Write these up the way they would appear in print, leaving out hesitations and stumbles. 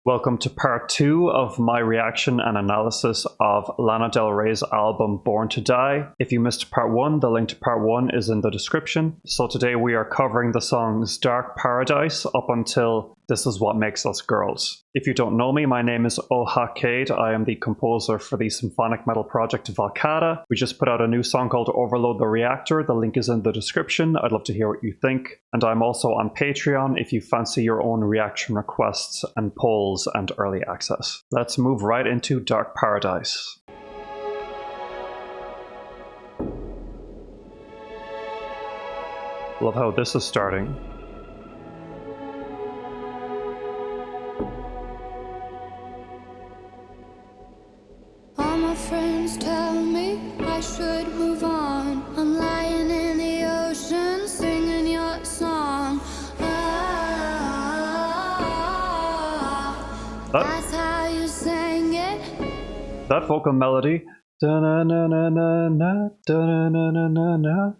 Welcome to part 2 of my reaction and analysis of Lana Del Rey's album Born to Die. If you missed part 1, the link to part 1 is in the description. So today we are covering the songs Dark Paradise up until This Is What Makes Us Girls. If you don't know me, my name is Cade. I am the composer for the symphonic metal project Valcata. We just put out a new song called Overload the Reactor. The link is in the description. I'd love to hear what you think. And I'm also on Patreon if you fancy your own reaction requests and polls and early access. Let's move right into Dark Paradise. Love how this is starting. All my friends tell me I should move on. I'm lying in the ocean singing your song. That's how you sang it. That vocal melody, da-na-na-na-na-na, da-na-na-na-na-na.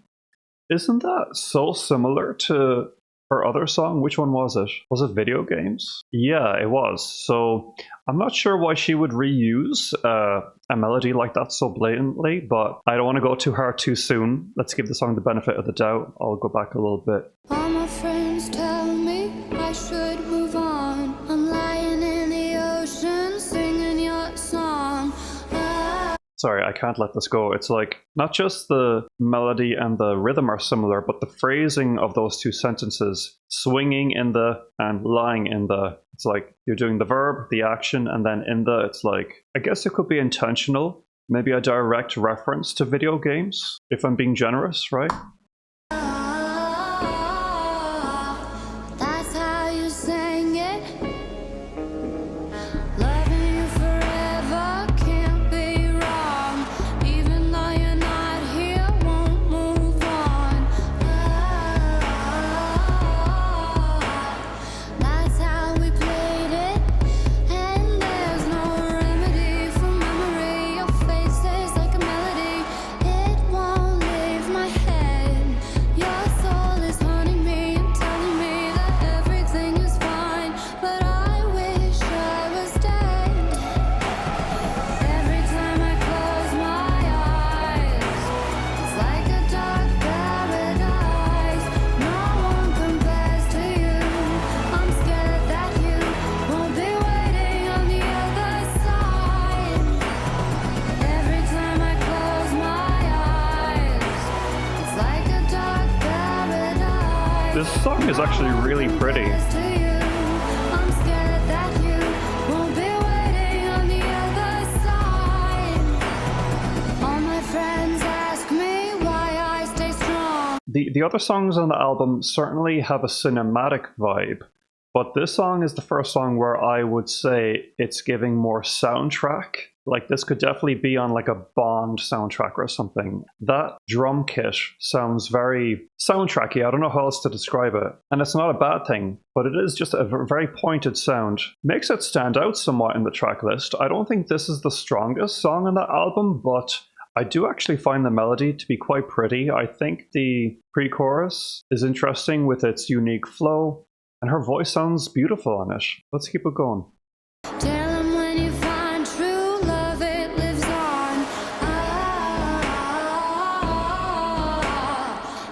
Isn't that so similar to her other song? Which one was it? Was it Video Games? Yeah, it was. So I'm not sure why she would reuse a melody like that so blatantly, but I don't want to go too hard too soon. Let's give the song the benefit of the doubt. I'll go back a little bit. All my friends tell me I should move on. I'm lying in the ocean singing your song. Sorry, I can't let this go. It's like, not just the melody and the rhythm are similar, but the phrasing of those two sentences, swinging in the and lying in the. It's like you're doing the verb, the action, and then in the, it's like, I guess it could be intentional. Maybe a direct reference to video games, if I'm being generous, right? That's how you sang it. Loving you forever can't be wrong. Even though you're not here, won't move on. That's how we played it. And there's no remedy for memory. Your face is like a melody. It won't leave my head. Your soul is haunting me and telling me that everything is fine, but I wish I was dead. Every time I close my eyes, it's like a dark paradise. No one compares to you. I'm scared that you won't be waiting on the other side. Every time I close my eyes, it's like a dark paradise. This song is actually really pretty. I'm scared that you won't be waiting on the other side. All my friends ask me why I stay strong. The other songs on the album certainly have a cinematic vibe, but this song is the first song where I would say it's giving more soundtrack. Like, this could definitely be on like a Bond soundtrack or something. That drum kit sounds very soundtracky. I don't know how else to describe it. And it's not a bad thing, but it is just a very pointed sound. Makes it stand out somewhat in the track list. I don't think this is the strongest song on the album, but I do actually find the melody to be quite pretty. I think the pre-chorus is interesting with its unique flow, and her voice sounds beautiful on it. Let's keep it going. Tell 'em when you find true love, it lives on.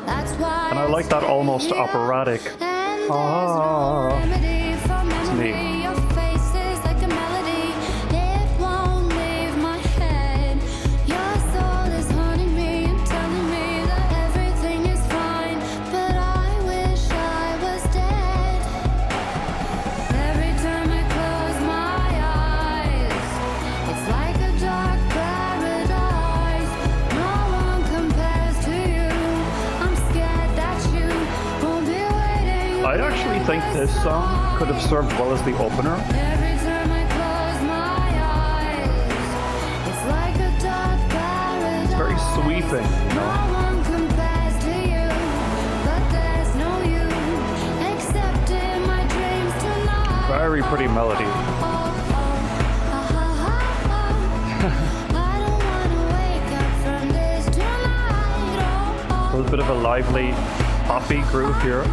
That's why. And I like that almost operatic. And there's no remedy for memory. neat. Your face is like a melody. It won't leave my head. Your soul is haunting me and telling me that everything is fine, but I wish I was dead. Every time I close my eyes, it's like a dark paradise. No one compares to you. I'm scared that you won't be waiting. I actually think this song could have served well as the opener. Every time I close my eyes, it's like a dark paradise. It's very sweeping, you No know? one compares to you, but there's no you except in my dreams tonight. Very pretty melody. I don't wanna wake up from this tonight. A little bit of a lively, poppy groove here.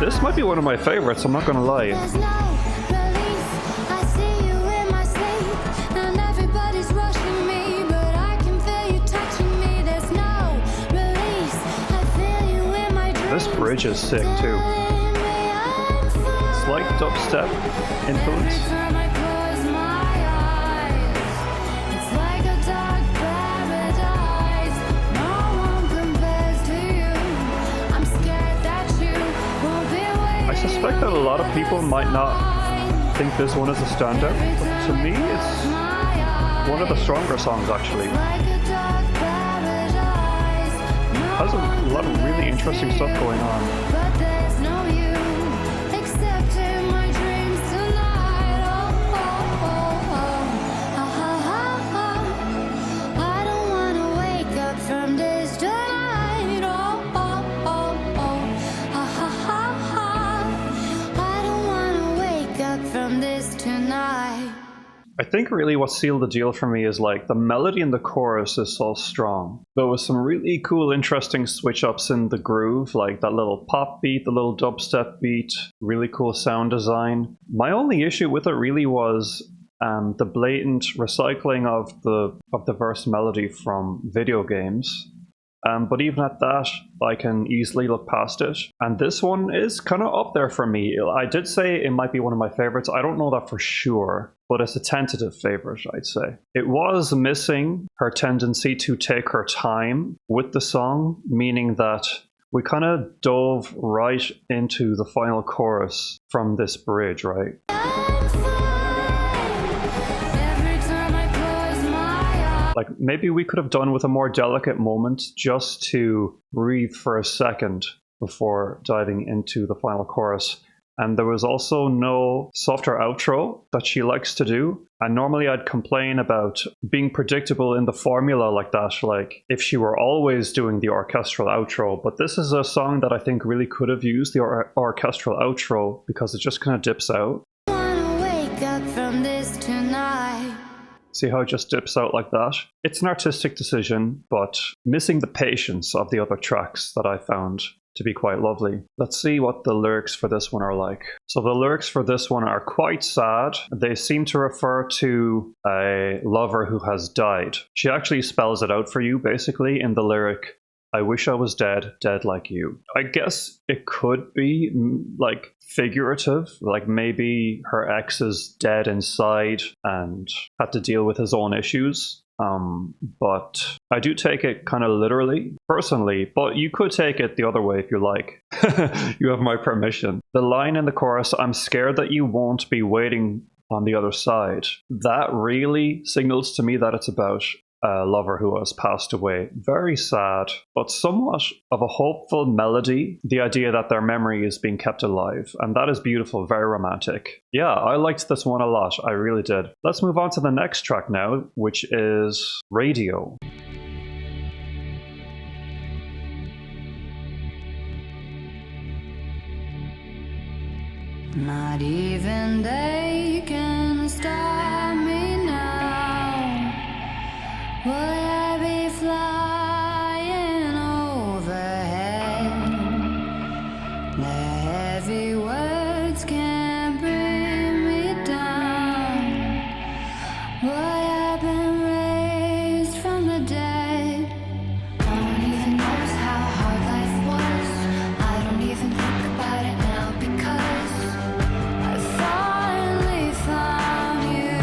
This might be one of my favorites, I'm not gonna lie. There's no relief. I see you in my sleep, and everybody's rushing me, but I can feel you touching me. There's no release. I feel you in my dreams. This bridge is sick too. Telling me I'm fine. Slight dubstep influence. Every time I close my eyes, it's like a dark paradise. No one compares to you. I'm scared that you won't be waiting. I suspect that a lot of people might not think this one is a standout, but to me it's one of the stronger songs actually. Like a dark paradise. Has a lot of really interesting stuff going on. But there's no you except in my dreams tonight. Oh, oh, oh, oh. Ah, ah, ah, ah. I don't wanna wake up from this tonight. Oh, oh, oh, oh. Ah, ah, ah, ah. I don't wanna wake up from this tonight. I think really what sealed the deal for me is like the melody in the chorus is so strong. There was some really cool, interesting switch ups in the groove, like that little pop beat, the little dubstep beat, really cool sound design. My only issue with it really was the blatant recycling of the verse melody from video games. But even at that, I can easily look past it. And this one is kind of up there for me. I did say it might be one of my favorites. I don't know that for sure, but it's a tentative favorite, I'd say. It was missing her tendency to take her time with the song, meaning that we kind of dove right into the final chorus from this bridge, right? I'm fine. Every time I close my eyes. Like maybe we could have done with a more delicate moment just to breathe for a second before diving into the final chorus. And there was also no softer outro that she likes to do. And normally I'd complain about being predictable in the formula like that, like if she were always doing the orchestral outro. But this is a song that I think really could have used the orchestral outro because it just kind of dips out. Wanna wake up from this tonight. See how it just dips out like that? It's an artistic decision, but missing the patience of the other tracks that I found to be quite lovely. Let's see what the lyrics for this one are like. So the lyrics for this one are quite sad. They seem to refer to a lover who has died. She actually spells it out for you basically in the lyric, I wish I was dead, dead like you. I guess it could be like figurative, like maybe her ex is dead inside and had to deal with his own issues. But I do take it kind of literally, personally, but you could take it the other way if you like. You have my permission. The line in the chorus, I'm scared that you won't be waiting on the other side. That really signals to me that it's about a lover who has passed away. Very sad, but somewhat of a hopeful melody. The idea that their memory is being kept alive. And that is beautiful, very romantic. Yeah, I liked this one a lot. I really did. Let's move on to the next track now, which is Radio. Not even they can stop me now. Will I be flying overhead? The heavy words can't bring me down. Will I been raised from the dead? No one even knows how hard life was. I don't even think about it now because I finally found you.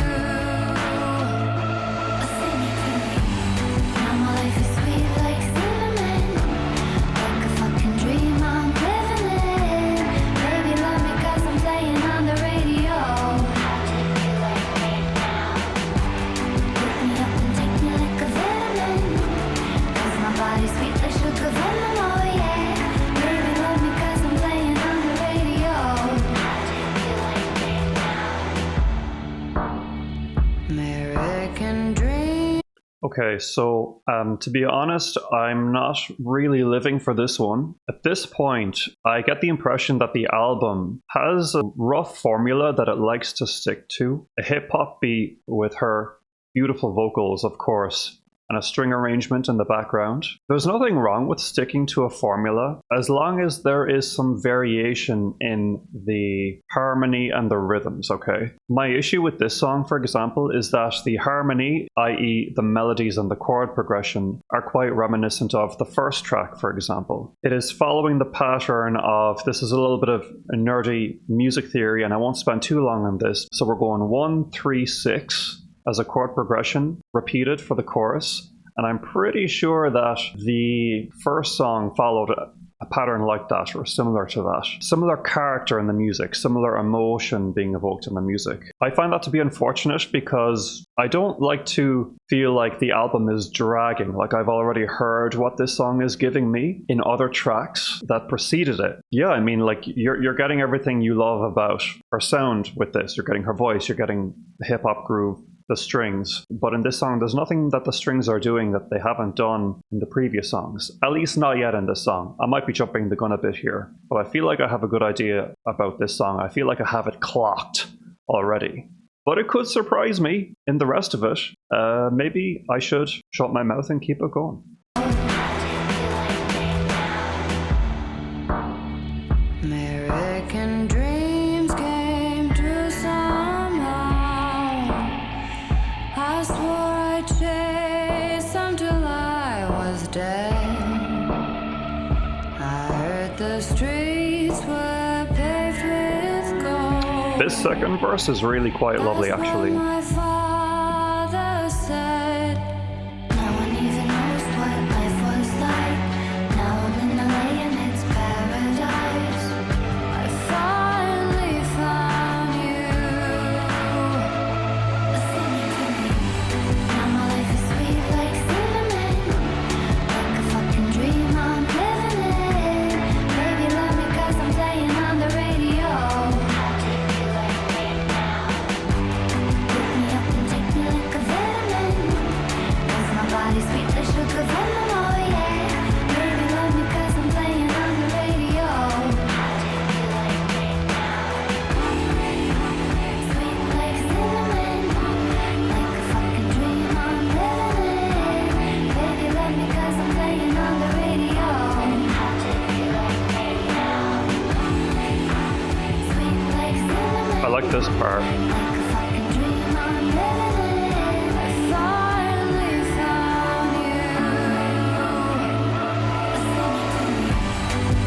Sing it to me. Now my life is sweet like cinnamon, like a fucking dream I'm living in. Baby, love me 'cause I'm playing on the radio. Pick me up and take me like a vitamin, 'cause my body's sweet like sugar venom, oh yeah. Baby, love me 'cause I'm playing on the radio. American dream. Okay, so to be honest, I'm not really living for this one. At this point, I get the impression that the album has a rough formula that it likes to stick to. A hip-hop beat with her beautiful vocals, of course, and a string arrangement in the background. There's nothing wrong with sticking to a formula as long as there is some variation in the harmony and the rhythms, okay? My issue with this song, for example, is that the harmony, i.e. the melodies and the chord progression, are quite reminiscent of the first track, for example. It is following the pattern of, this is a little bit of a nerdy music theory and I won't spend too long on this, so we're going 1, 3, 6 as a chord progression, repeated for the chorus, and I'm pretty sure that the first song followed a pattern like that or similar to that. Similar character in the music, similar emotion being evoked in the music. I find that to be unfortunate because I don't like to feel like the album is dragging, like I've already heard what this song is giving me in other tracks that preceded it. Yeah, I mean, like you're getting everything you love about her sound with this. You're getting her voice, you're getting the hip-hop groove, the strings, but in this song there's nothing that the strings are doing that they haven't done in the previous songs, at least not yet in this song. I might be jumping the gun a bit here, but I feel like I have a good idea about this song. I feel like I have it clocked already, but it could surprise me in the rest of it. Maybe I should shut my mouth and keep it going. American dreams came true somehow. I swore I'd chase them till I was dead. I heard the streets were paved with gold. This second verse is really quite lovely, actually. My father said, no one even knows what life was like. Now I'm in LA and it's paradise. I finally found you. Singing to me. Now my life is sweet like cinnamon. Like a fucking dream I'm living in. Baby, love me 'cause I'm playing on the radio. How do you like me now? Pick me up and take me like a vitamin. 'Cause my body's sweet like sugar venom, oh yeah. Baby, love me 'cause I'm playing on the radio. How do you like me now? Sweet like cinnamon. Like a fucking dream I'm living in. Baby, love me 'cause I'm playing on the radio. How do you like me now? Sweet like cinnamon. I like this part. Like a fucking dream I'm living in. I finally found you.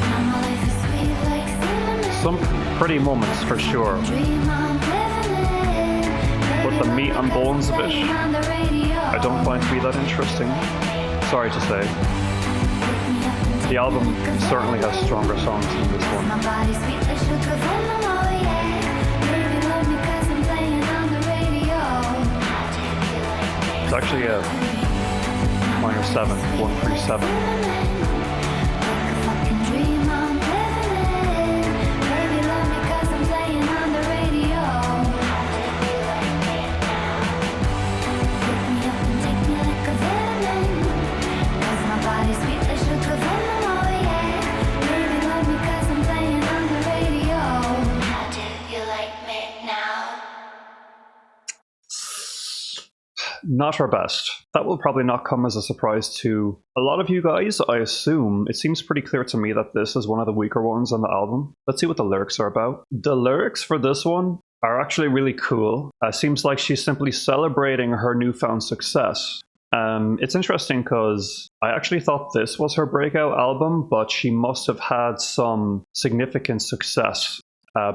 Now my life is sweet like cinnamon. Some pretty moments for sure, Dream I'm living in. but the meat and bones of it I don't find to be that interesting. Sorry to say. The album certainly has stronger songs than this one. My body's sweet like sugar venom, oh yeah. Baby, love me 'cause I'm playing on the radio. How do you like me? It's actually a minor 7, 137. Like a fucking dream I'm living in. Baby, love me 'cause I'm playing on the radio. How do you like me now? Pick me up and take me like a vitamin. 'Cause my body's sweet like sugar venom, oh yeah. Baby, love me 'cause I'm playing on the radio. How do you like me now? Not her best. That will probably not come as a surprise to a lot of you guys, I assume. It seems pretty clear to me that this is one of the weaker ones on the album. Let's see what the lyrics are about. The lyrics for this one are actually really cool. Seems like she's simply celebrating her newfound success. It's interesting because I actually thought this was her breakout album, but she must have had some significant success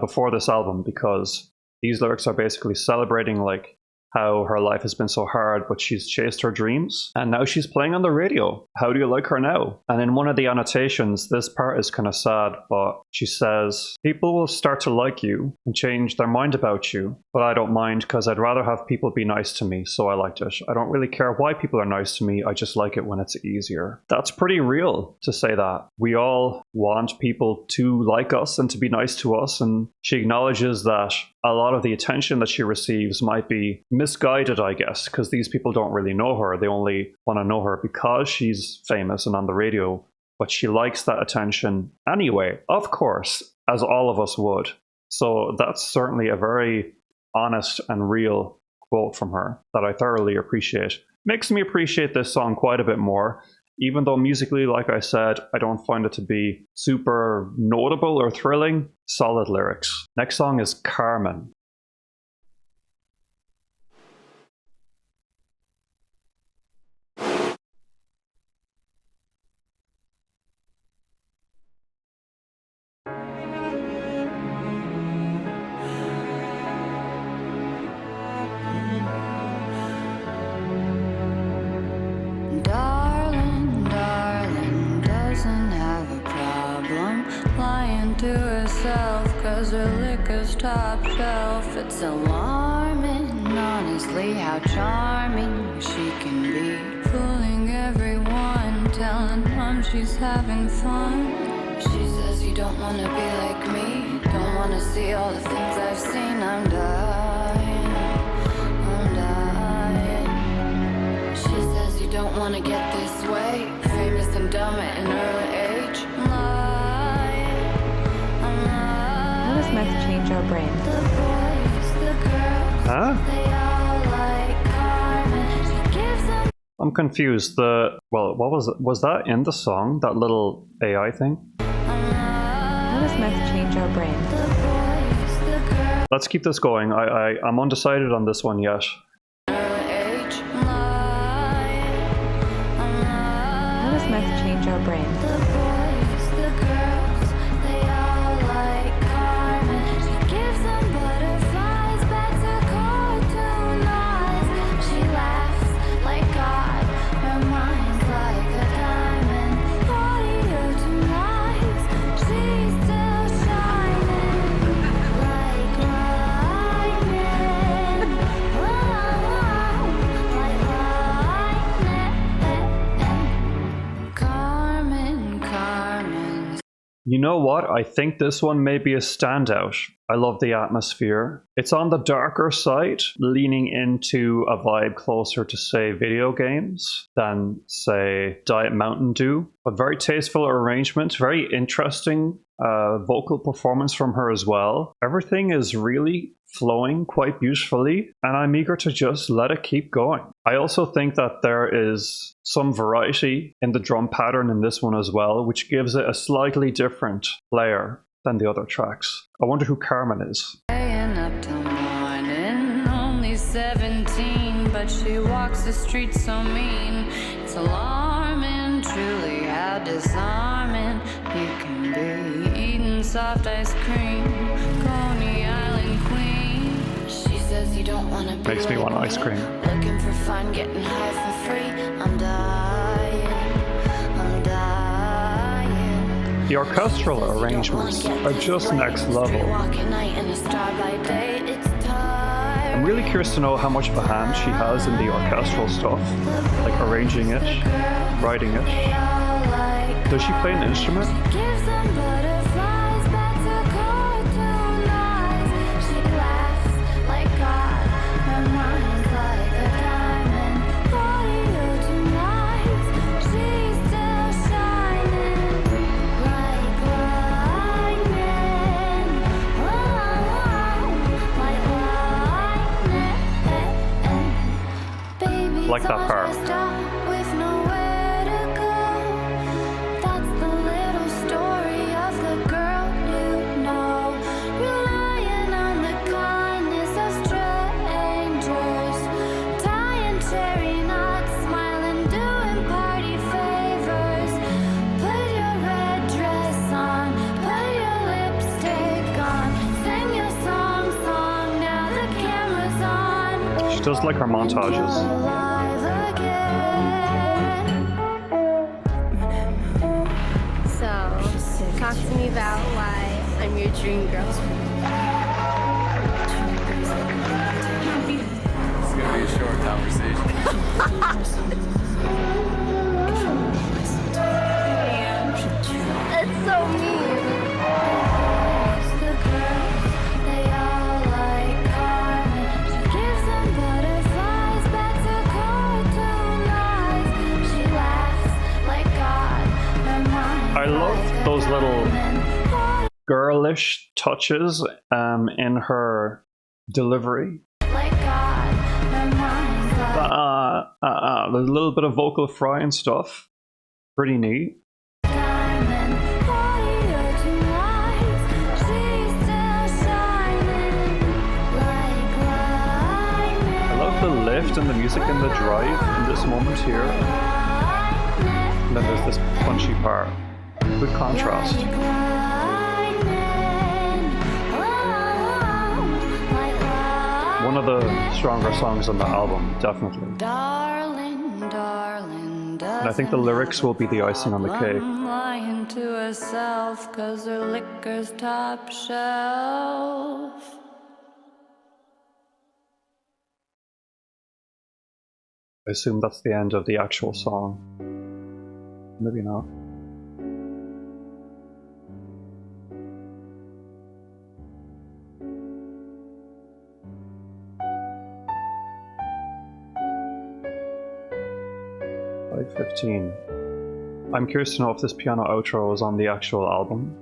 before this album, because these lyrics are basically celebrating like how her life has been so hard, but she's chased her dreams and now she's playing on the radio. How do you like her now? And in one of the annotations, this part is kind of sad, but she says, people will start to like you and change their mind about you, but I don't mind because I'd rather have people be nice to me, so I liked it. I don't really care why people are nice to me, I just like it when it's easier. That's pretty real to say that. We all want people to like us and to be nice to us, and she acknowledges that a lot of the attention that she receives might be misguided, I guess, because these people don't really know her. They only want to know her because she's famous and on the radio, but she likes that attention anyway, of course, as all of us would. So that's certainly a very honest and real quote from her that I thoroughly appreciate. makes me appreciate this song quite a bit more. Even though musically, like I said, I don't find it to be super notable or thrilling, solid lyrics. Next song is Carmen. To herself, cause her liquor's top shelf. It's alarming, honestly, how charming she can be. Fooling everyone, telling them she's having fun. She says you don't wanna be like me, don't wanna see all the things I've seen. I'm dying, I'm dying. She says you don't wanna get this way, famous and dumb at an early age. Must change our brain. Huh? I'm confused. What was that in the song? That little AI thing? How does meth change our brain? Let's keep this going. I'm undecided on this one yet. How does meth change our brain? You know what? I think this one may be a standout. I love the atmosphere. It's on the darker side, leaning into a vibe closer to, say, video games than, say, Diet Mountain Dew. A very tasteful arrangement, very interesting vocal performance from her as well. Everything is really flowing quite beautifully, and I'm eager to just let it keep going. I also think that there is some variety in the drum pattern in this one as well, which gives it a slightly different flair than the other tracks. I wonder who Carmen is. Up till morning, only 17, but she walks the streets so mean. It's alarming, truly how disarming you can be. Eating soft ice cream, Coney Island queen. She says you don't want to be Makes me like want ice cream. Looking for fun, getting high for free. I'm dying, I'm dying. The orchestral arrangements are just next level. I'm really curious to know how much of a hand she has in the orchestral stuff, like arranging it, writing it. Does she play an instrument? Like that part. She does like her montages. Talk to me about why I'm your dream girl. It's gonna be a short conversation. That's so mean. I love those little girlish touches in her delivery. There's a little bit of vocal fry and stuff. Pretty neat. Carmen, warrior to life, she's still shining like lightning. I love the lift and the music and the drive in this moment here. And then there's this punchy part. Good contrast. Like lightning, oh, like lightning. One of the stronger songs on the album, definitely. Darling, darling, And I think the lyrics will be the icing on the cake. lying to herself 'cause her liquor's top shelf. I assume that's the end of the actual song. Maybe not. Like 15. I'm curious to know if this piano outro is on the actual album.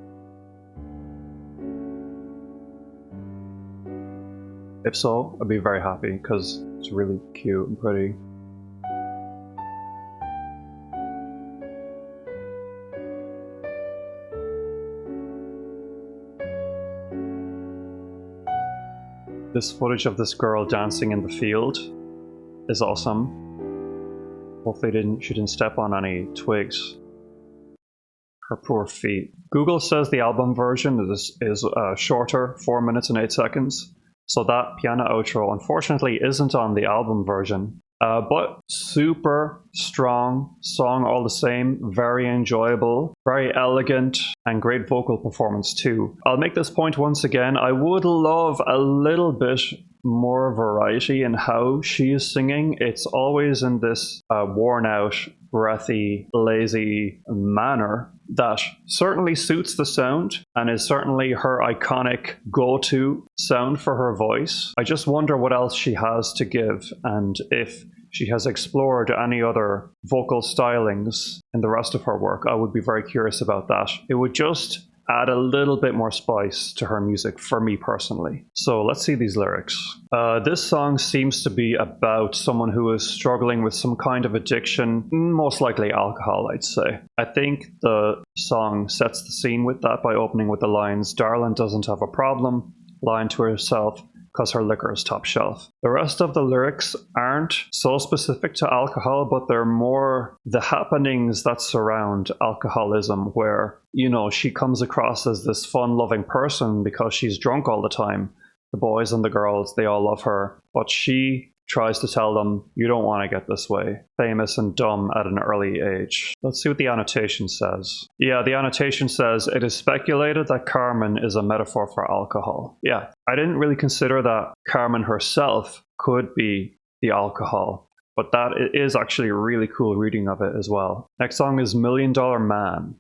If so, I'd be very happy because it's really cute and pretty. This footage of this girl dancing in the field is awesome. Hopefully she didn't step on any twigs. Her poor feet. Google says the album version is shorter, 4 minutes and 8 seconds. So that piano outro unfortunately isn't on the album version. But super strong song all the same, very enjoyable, very elegant, and great vocal performance too. I'll make this point once again, I would love a little bit more variety in how she is singing. It's always in this worn out, breathy, lazy manner that certainly suits the sound and is certainly her iconic go-to sound for her voice. I just wonder what else she has to give and if she has explored any other vocal stylings in the rest of her work. I would be very curious about that. It would just add a little bit more spice to her music for me personally. So let's see these lyrics. This song seems to be about someone who is struggling with some kind of addiction, most likely alcohol, I'd say. I think the song sets the scene with that by opening with the lines, "Darling doesn't have a problem," lying to herself, because her liquor is top shelf. The rest of the lyrics aren't so specific to alcohol, but they're more the happenings that surround alcoholism, where, you know, she comes across as this fun-loving person because she's drunk all the time. The boys and the girls, they all love her, but she tries to tell them, you don't want to get this way. Famous and dumb at an early age. Let's see what the annotation says. Yeah, the annotation says, it is speculated that Carmen is a metaphor for alcohol. Yeah, I didn't really consider that Carmen herself could be the alcohol, but that is actually a really cool reading of it as well. Next song is Million Dollar Man.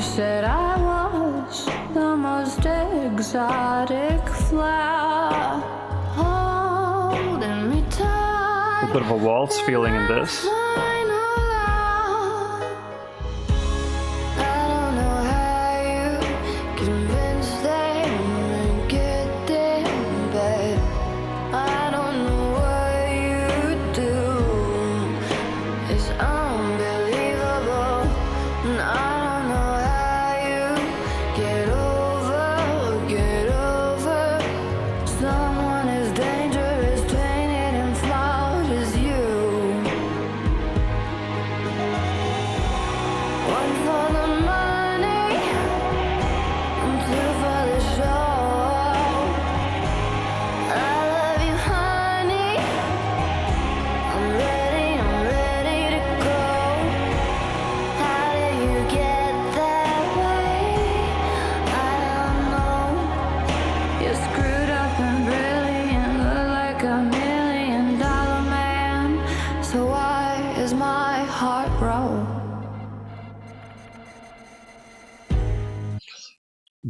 Said I was the most exotic flower, holding me tight. A bit of a waltz feeling in this.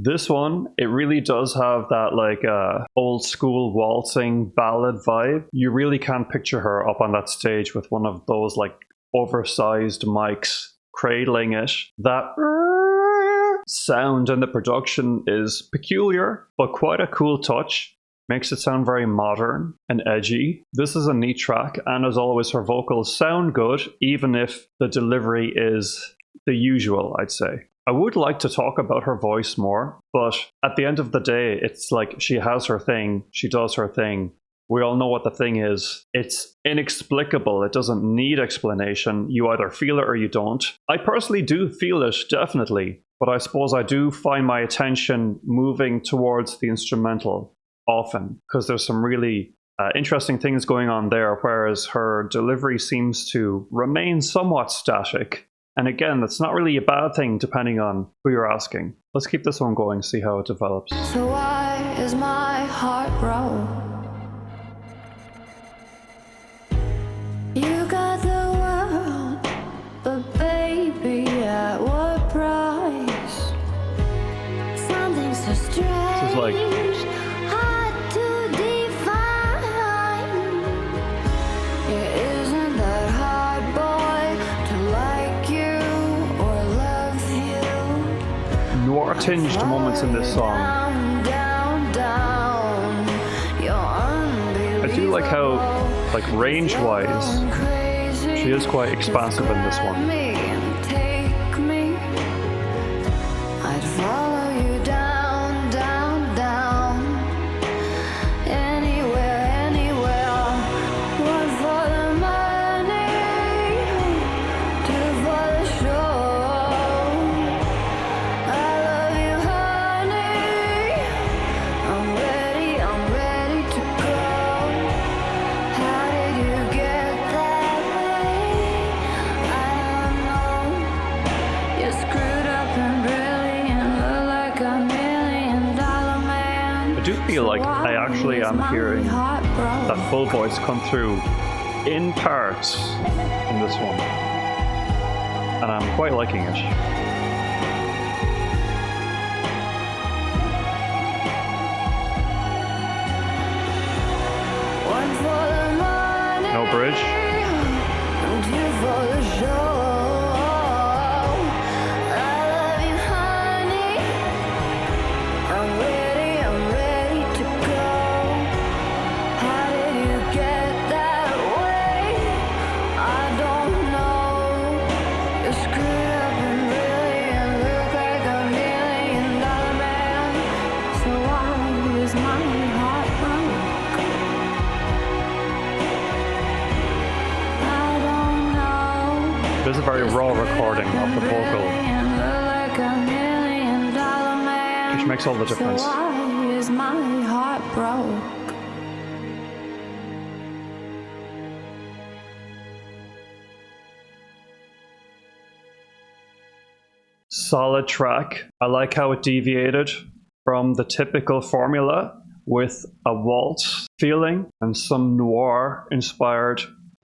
This one, it really does have that like old school waltzing ballad vibe. You really can picture her up on that stage with one of those like oversized mics, cradling it. That sound and the production is peculiar, but quite a cool touch. Makes it sound very modern and edgy. This is a neat track, and as always, her vocals sound good, even if the delivery is the usual, I'd say. I would like to talk about her voice more, but at the end of the day, it's like she has her thing, she does her thing. We all know what the thing is. It's inexplicable. It doesn't need explanation. You either feel it or you don't. I personally do feel it, definitely, but I suppose I do find my attention moving towards the instrumental often, because there's some really interesting things going on there, whereas her delivery seems to remain somewhat static. And again, that's not really a bad thing depending on who you're asking. Let's keep this one going, see how it develops. So why is my heart broke? You got the world, but baby, at what price? Something so strange. This is like hard to define. It isn't that hard, boy, to like you or love you. noir-tinged moments in this song. Down, down, you're I do like how, like, range-wise, she is quite expansive in this one. Take me, I'd follow you down, down, down. Anywhere, anywhere. One for the money, two for the show. I love you, honey. I'm ready to go. How did you get that way? I don't know. You're screwed up and brilliant, look like $1 million man. I do feel like I actually am hearing that full voice come through in parts in this one. And I'm quite liking it. One for the money, No bridge. and two for the show. I love you, honey. I'm ready to go. How did you get that way? I don't know. You're screwed up and brilliant, look like $1 million man. So why is my heart broke? I don't know. This is a very raw recording of the vocal, which makes all the difference. So why is my heart broke? Solid track. I like how it deviated from the typical formula with a waltz feeling and some noir inspired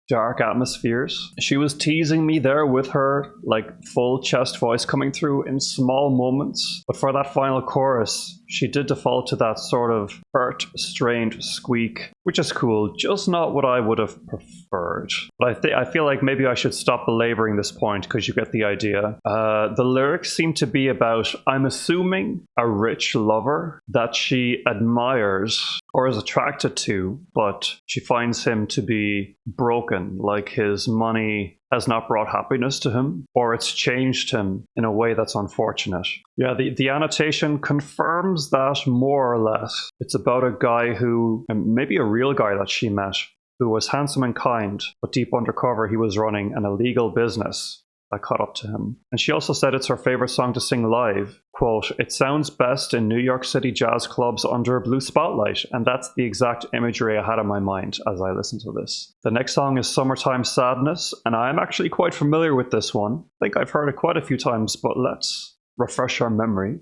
dark atmospheres. She was teasing me there with her like full chest voice coming through in small moments, but for that final chorus she did default to that sort of hurt, strained squeak, which is cool, just not what I would have preferred. But I feel like maybe I should stop belaboring this point because you get the idea. The lyrics seem to be about, I'm assuming, a rich lover that she admires or is attracted to, but she finds him to be broken, like his money has not brought happiness to him, or it's changed him in a way that's unfortunate. Yeah, the annotation confirms that more or less. It's about a guy who, and maybe a real guy that she met, who was handsome and kind, but deep undercover he was running an illegal business that caught up to him. And she also said it's her favorite song to sing live. Quote, it sounds best in New York City jazz clubs under a blue spotlight. And that's the exact imagery I had in my mind as I listened to this. The next song is Summertime Sadness, and I'm actually quite familiar with this one. I think I've heard it quite a few times, but let's refresh our memory.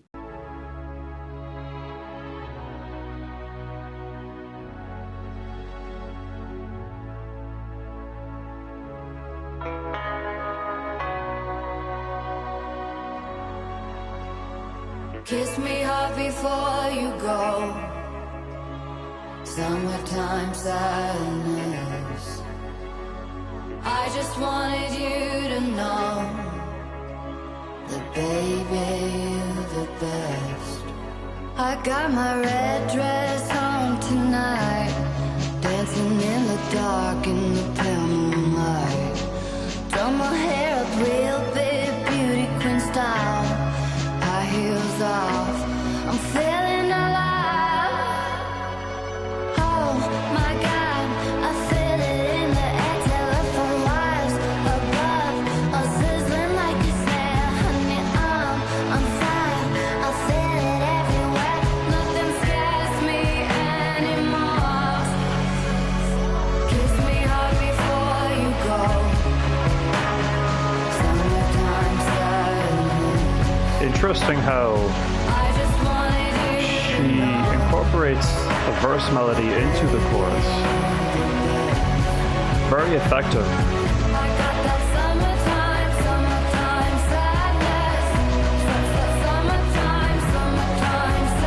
Kiss me hard before you go. Summertime sadness. I just wanted you to know baby, the best. I got my red dress on tonight, dancing in the dark in the pale moonlight. Done my hair up real big, beauty queen style, high heels off, I'm feeling alive. Oh my God, I feel it in the air, telephone wires above, all sizzling like a snare. Honey, I'm fire, I feel it everywhere. Nothing scares me anymore. Kiss me hard before you go. Summertime sadness. Interesting how I just wanted you she incorporates a verse melody into the chorus. Very effective. I got that summertime sadness. Summertime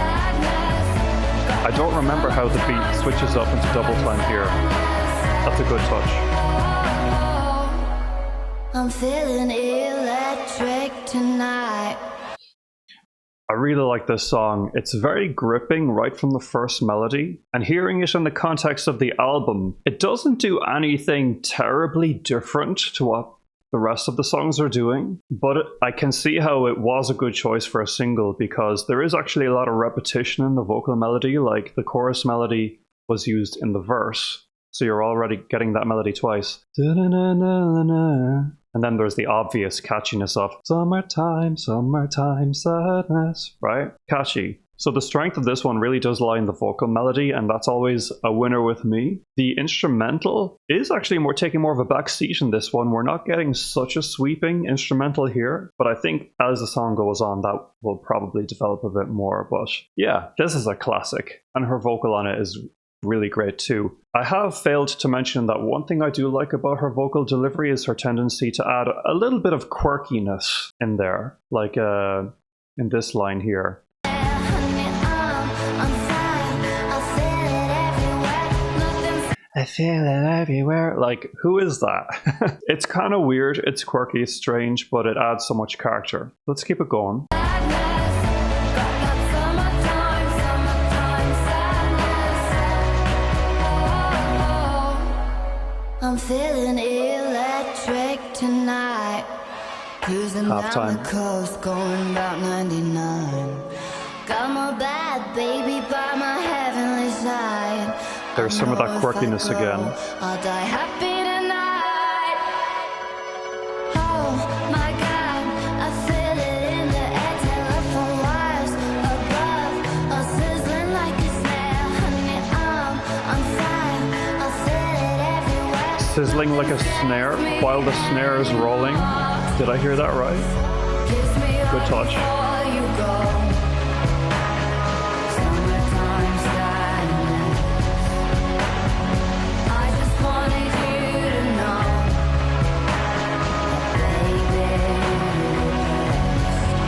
sadness. I don't remember how the beat switches up into double time here. That's a good touch. I'm feeling electric tonight. I really like this song. It's very gripping right from the first melody, and hearing it in the context of the album, it doesn't do anything terribly different to what the rest of the songs are doing, but I can see how it was a good choice for a single because there is actually a lot of repetition in the vocal melody, like the chorus melody was used in the verse, so you're already getting that melody twice. And then there's the obvious catchiness of summertime, summertime sadness, right? Catchy. So the strength of this one really does lie in the vocal melody, and that's always a winner with me. The instrumental is actually taking more of a back seat in this one. We're not getting such a sweeping instrumental here, but I think as the song goes on, that will probably develop a bit more. But yeah, this is a classic, and her vocal on it is really great too. I have failed to mention that one thing I do like about her vocal delivery is her tendency to add a little bit of quirkiness in there, like in this line here. I feel it everywhere. Like, who is that? It's kind of weird, it's quirky, it's strange, but it adds so much character. Let's keep it going. I'm feeling electric tonight. Cruising Halftime. down the coast, going about 99. Got my bad baby by my heavenly side. There's some of that quirkiness again. I'll die happy tonight. Oh my God, I feel it in the air, telephone wires above, all sizzling like a snare. Honey, I'm fire, I feel it everywhere. Sizzling like a snare while the snare is rolling. Did I hear that right? Good touch.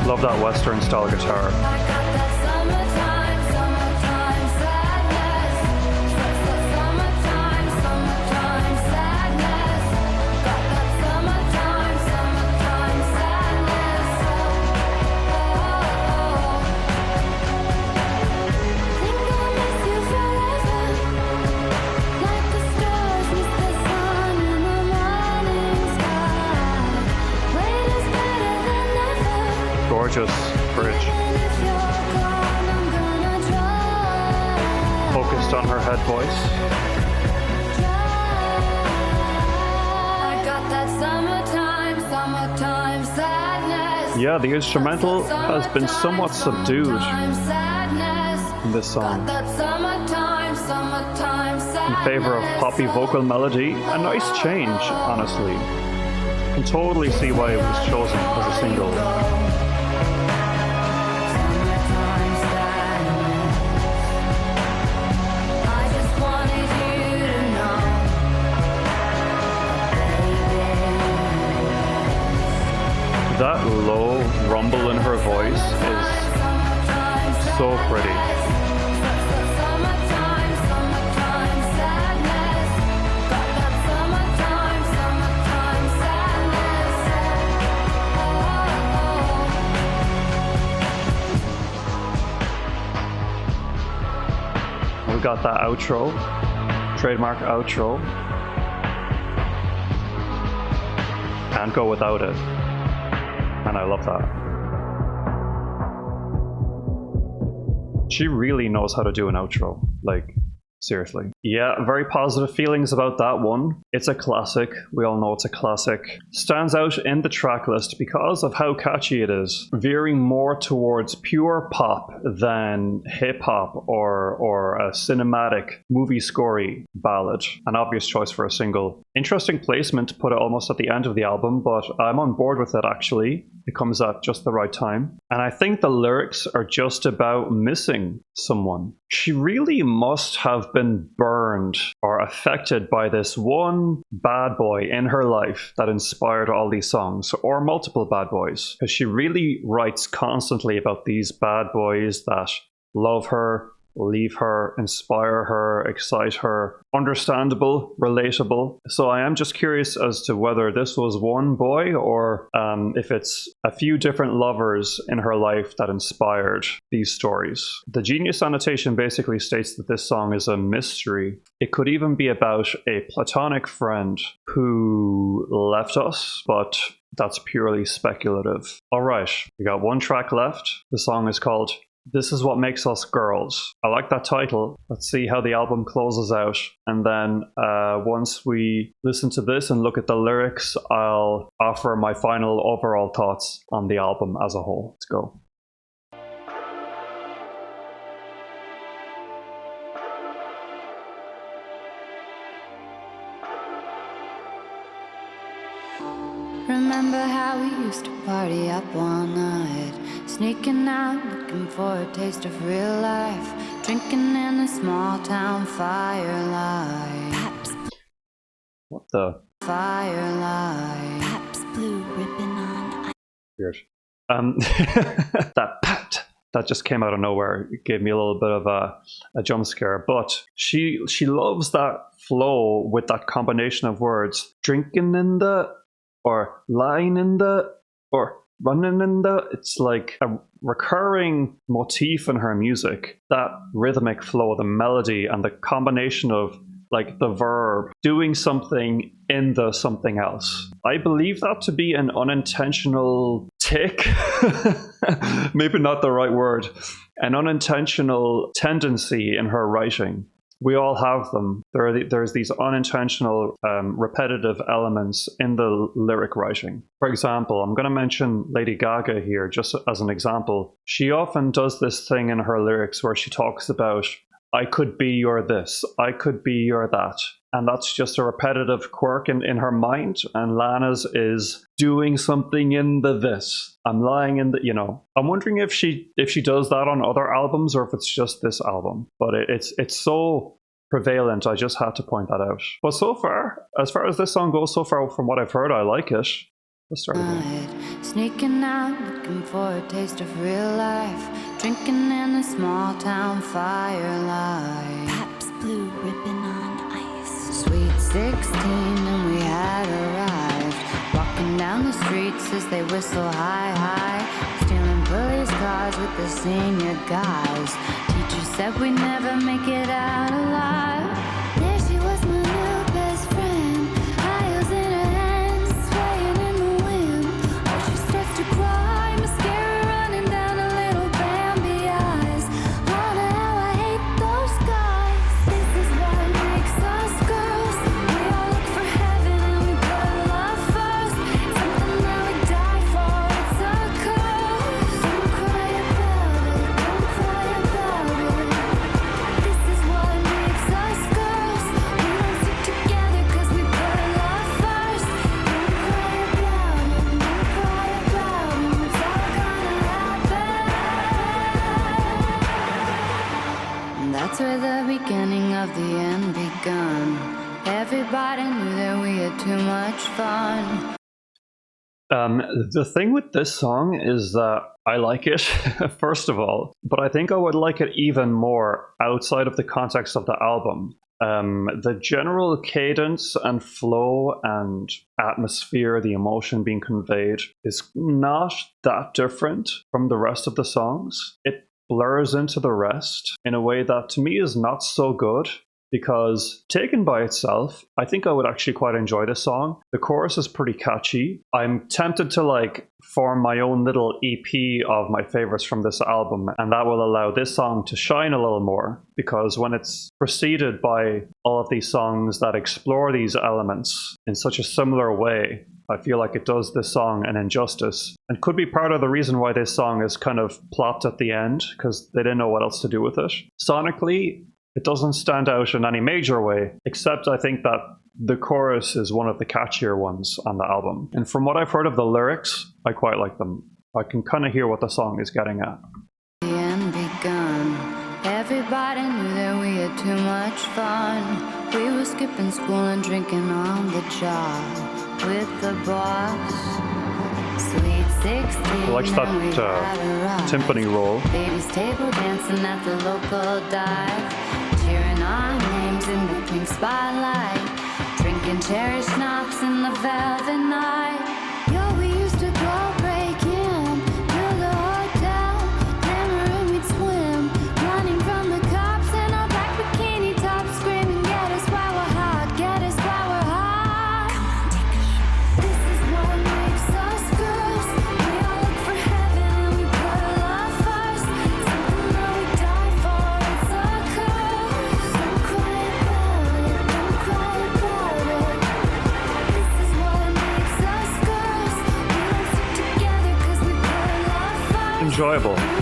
Love that Western style guitar. Gorgeous bridge. Focused on her head voice. Yeah, the instrumental has been somewhat subdued in this song. In favor of poppy vocal melody, a nice change, honestly. I can totally see why it was chosen as a single. That low rumble in her voice is so pretty. got that outro, trademark outro. Can't go without it. And I love that. She really knows how to do an outro. Like, seriously. Yeah, very positive feelings about that one. It's a classic. We all know it's a classic. Stands out in the track list because of how catchy it is, veering more towards pure pop than hip hop or a cinematic movie scorey ballad. An obvious choice for a single. Interesting placement to put it almost at the end of the album, but I'm on board with it actually. It comes at just the right time. And I think the lyrics are just about missing someone. She really must have been burned or affected by this one bad boy in her life that inspired all these songs, or multiple bad boys. Because she really writes constantly about these bad boys that love her, leave her, inspire her, excite her. Understandable, relatable. So I am just curious as to whether this was one boy or if it's a few different lovers in her life that inspired these stories. The Genius annotation basically states that this song is a mystery. It could even be about a platonic friend who left us, but that's purely speculative. All right, we got one track left. The song is called This Is What Makes Us Girls. I like that title. Let's see how the album closes out. And then once we listen to this and look at the lyrics, I'll offer my final overall thoughts on the album as a whole. Let's go. Remember how we used to party up all night, sneaking out, looking for a taste of real life, drinking in a small town firelight. Paps. What the? Firelight. Paps blue ribbon on. Weird. That just came out of nowhere. It gave me a little bit of a jump scare. But she loves that flow with that combination of words. Drinking in the, or lying in the, or running in the. It's like a recurring motif in her music. That rhythmic flow, the melody, and the combination of like the verb doing something in the something else. I believe that to be an unintentional tick. Maybe not the right word. An unintentional tendency in her writing. We all have them. There's these unintentional, repetitive elements in the lyric writing. For example, I'm going to mention Lady Gaga here just as an example. She often does this thing in her lyrics where she talks about, I could be your this, I could be your that. And that's just a repetitive quirk in her mind. And Lana's is doing something in the this. I'm lying in the, you know. I'm wondering if she does that on other albums or if it's just this album. But it's so prevalent, I just had to point that out. But so far as this song goes, so far from what I've heard, I like it. Let's start again. Sneaking out, looking for a taste of real life, drinking in a small town firelight. Paps blue ribbon on ice. Sweet 16 and we had arrived, walking down the streets as they whistle high, high, stealing police cars with the senior guys. Teacher said we'd never make it out alive. There she was, my new best friend, high heels in her hands, swaying in the wind. Oh, she starts to cry, mascara running down her little Bambi eyes. Wonder how I hate those guys. This is what makes us girls. We all look for heaven and we put love first. Something that we die for, it's a curse. Don't cry about it, don't cry about it. This is what makes us girls. We don't stick together 'cause we put love first. Don't cry about it, don't cry about it. It's all gonna happen. And that's where the beginning of the end begun. Everybody knew that we had too much fun. The thing with this song is that I like it, first of all, but I think I would like it even more outside of the context of the album. The general cadence and flow and atmosphere, the emotion being conveyed is not that different from the rest of the songs. It blurs into the rest in a way that to me is not so good. Because taken by itself, I think I would actually quite enjoy this song. The chorus is pretty catchy. I'm tempted to form my own little EP of my favorites from this album, and that will allow this song to shine a little more, because when it's preceded by all of these songs that explore these elements in such a similar way, I feel like it does this song an injustice, and could be part of the reason why this song is kind of plopped at the end, because they didn't know what else to do with it. Sonically, it doesn't stand out in any major way, except I think that the chorus is one of the catchier ones on the album. And from what I've heard of the lyrics, I quite like them. I can kind of hear what the song is getting at. And begun. Everybody knew that we had too much fun. We were skipping school and drinking on the job with the boss. Sweet 16. I like that timpani roll. Baby's table dancing at the local dive. Cheering our names in the pink spotlight. Drinking cherry schnapps in the velvet night. Yo, we used to go break in to the hotel. Glamour and we'd swim. Running from the cops in our black bikini tops. Screaming, get us while we're hot. Get us while we're hot. Come on, take a shot. This is what makes us girls. We all look for heaven and we put our love first. Something that we die for. It's a curse. Don't cry about it. Don't cry about it. This is what makes us girls. We don't stick together 'cause we put our love first. Enjoyable. Don't cry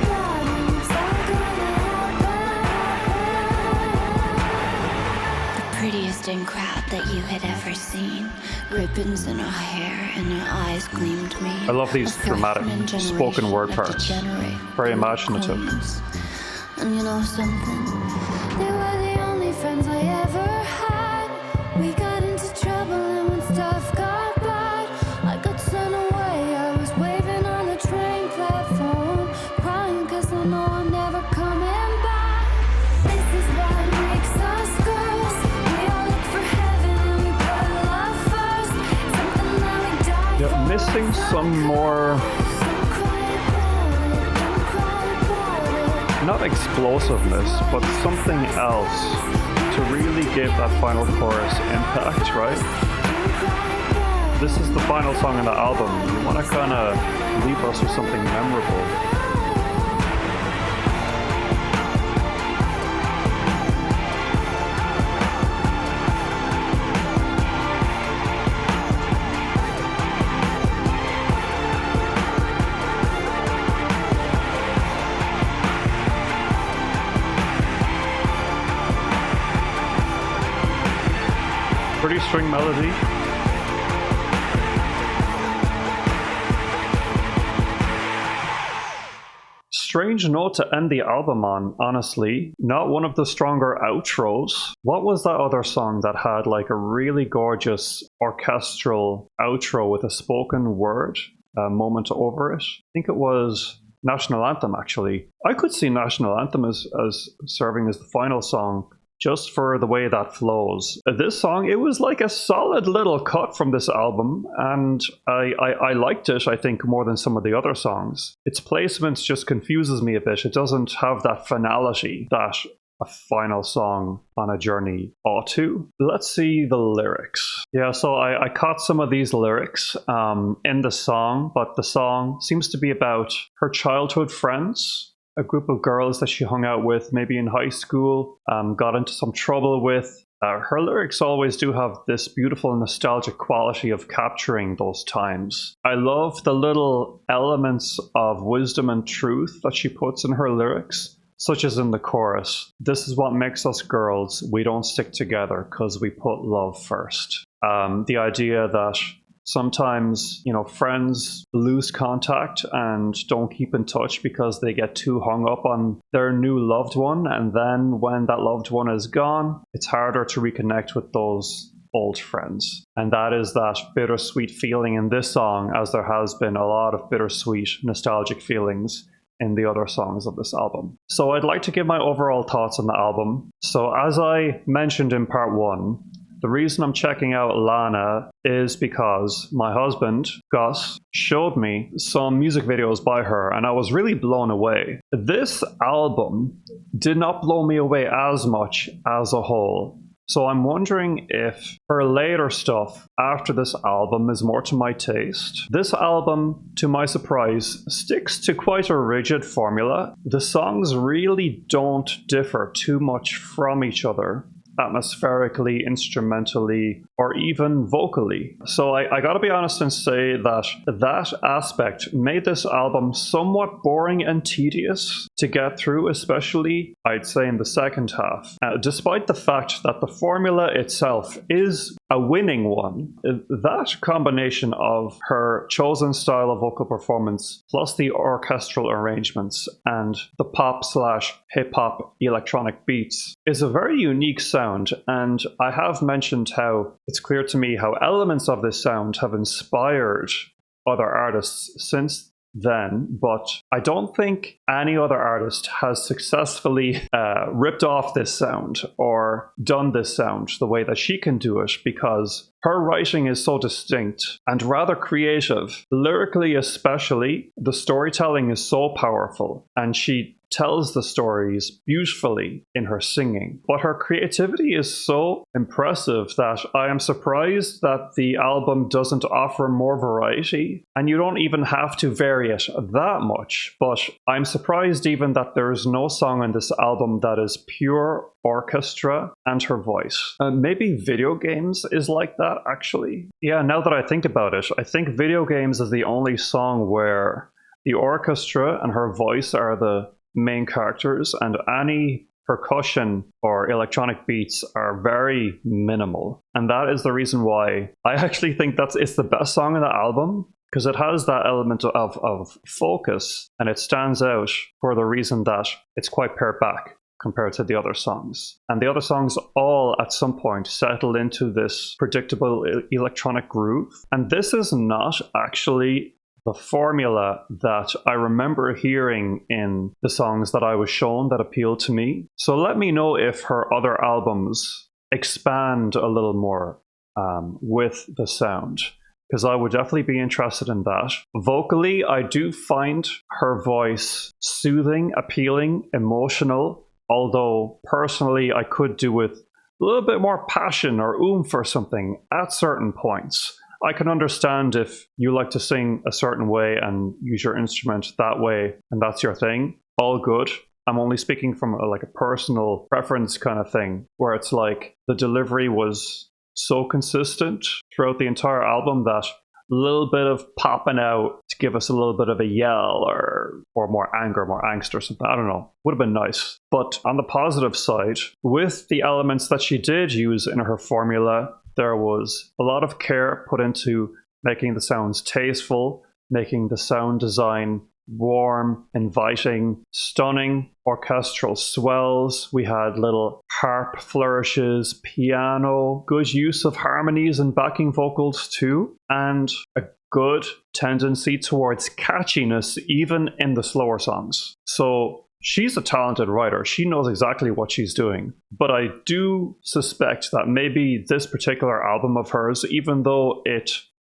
about it. Don't cry about it. It's all gonna happen. The prettiest in crowd that you had ever seen. Ribbons in her hair and her eyes gleamed me. I love these A dramatic freshman spoken word generation parts. that degenerate Very with imaginative. coolness. And you know something? They were the only friends I ever had. We got into trouble and when stuff got bad, I got sent away. I was waving on the train platform, crying 'cause I know I'm never coming back. This is what makes us girls. We all look for heaven and we put love first. Something that we die Yeah, for. missing some more, Don't cry about it. Don't cry about it. not explosiveness, but something else to really give that final chorus impact, right? This is the final song on the album. You want to kind of leave us with something memorable. Pretty string melody. Strange note to end the album on, honestly. Not one of the stronger outros. What was that other song that had a really gorgeous orchestral outro with a spoken word moment over it? I think it was National Anthem, actually. I could see National Anthem as serving as the final song, just for the way that flows. This song, it was like a solid little cut from this album, and I liked it, I think, more than some of the other songs. Its placement just confuses me a bit. It doesn't have that finality that a final song on a journey ought to. Let's see the lyrics. Yeah, so I caught some of these lyrics in the song, but the song seems to be about her childhood friends, a group of girls that she hung out with maybe in high school, got into some trouble with. Her lyrics always do have this beautiful nostalgic quality of capturing those times. I love the little elements of wisdom and truth that she puts in her lyrics, such as in the chorus. This is what makes us girls. We don't stick together because we put love first. The idea that sometimes, friends lose contact and don't keep in touch because they get too hung up on their new loved one. And then when that loved one is gone, it's harder to reconnect with those old friends. And that is that bittersweet feeling in this song, as there has been a lot of bittersweet, nostalgic feelings in the other songs of this album. So I'd like to give my overall thoughts on the album. So as I mentioned in part one, The reason I'm checking out Lana is because my husband, Gus, showed me some music videos by her and I was really blown away. This album did not blow me away as much as a whole. So I'm wondering if her later stuff after this album is more to my taste. This album, to my surprise, sticks to quite a rigid formula. The songs really don't differ too much from each other, atmospherically, instrumentally, or even vocally. So I gotta be honest and say that that aspect made this album somewhat boring and tedious to get through, especially, I'd say, in the second half. Despite the fact that the formula itself is a winning one, that combination of her chosen style of vocal performance, plus the orchestral arrangements and the pop/hip-hop electronic beats, is a very unique sound, and I have mentioned how it's clear to me how elements of this sound have inspired other artists since then, but I don't think any other artist has successfully ripped off this sound or done this sound the way that she can do it, because her writing is so distinct and rather creative. Lyrically especially, the storytelling is so powerful, and she tells the stories beautifully in her singing. But her creativity is so impressive that I am surprised that the album doesn't offer more variety, and you don't even have to vary it that much. But I'm surprised even that there is no song on this album that is pure orchestra and her voice. Maybe Video Games is like that, actually. Yeah, now that I think about it, I think Video Games is the only song where the orchestra and her voice are the main characters, and any percussion or electronic beats are very minimal. And that is the reason why I actually think it's the best song on the album, because it has that element of focus, and it stands out for the reason that it's quite pared back compared to the other songs. And the other songs all at some point settle into this predictable electronic groove. And this is not actually the formula that I remember hearing in the songs that I was shown that appealed to me. So let me know if her other albums expand a little more with the sound, because I would definitely be interested in that. Vocally, I do find her voice soothing, appealing, emotional, although personally I could do with a little bit more passion or oomph or something at certain points. I can understand if you like to sing a certain way and use your instrument that way, and that's your thing. All good. I'm only speaking from a personal preference kind of thing, where it's like the delivery was so consistent throughout the entire album that a little bit of popping out to give us a little bit of a yell or more anger, more angst or something, I don't know, would have been nice. But on the positive side, with the elements that she did use in her formula, there was a lot of care put into making the sounds tasteful, making the sound design warm, inviting, stunning orchestral swells. We had little harp flourishes, piano, good use of harmonies and backing vocals too, and a good tendency towards catchiness even in the slower songs. So she's a talented writer. She knows exactly what she's doing. But I do suspect that maybe this particular album of hers, even though it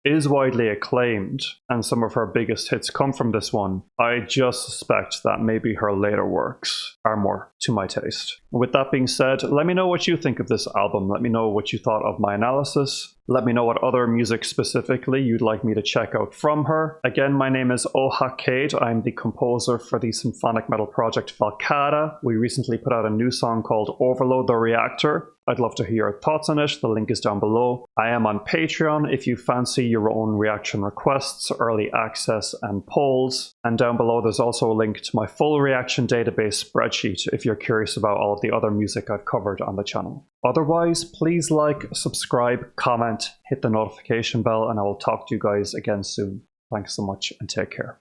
is widely acclaimed and some of her biggest hits come from this one, I just suspect that maybe her later works are more to my taste. With that being said, let me know what you think of this album. Let me know what you thought of my analysis. Let me know what other music specifically you'd like me to check out from her. Again, my name is Ohakade. I'm the composer for the symphonic metal project Valkada. We recently put out a new song called Overload the Reactor. I'd love to hear your thoughts on it. The link is down below. I am on Patreon if you fancy your own reaction requests, early access, and polls. And down below there's also a link to my full reaction database spreadsheet if you're curious about all of the other music I've covered on the channel. Otherwise, please like, subscribe, comment, hit the notification bell, and I will talk to you guys again soon. Thanks so much and take care.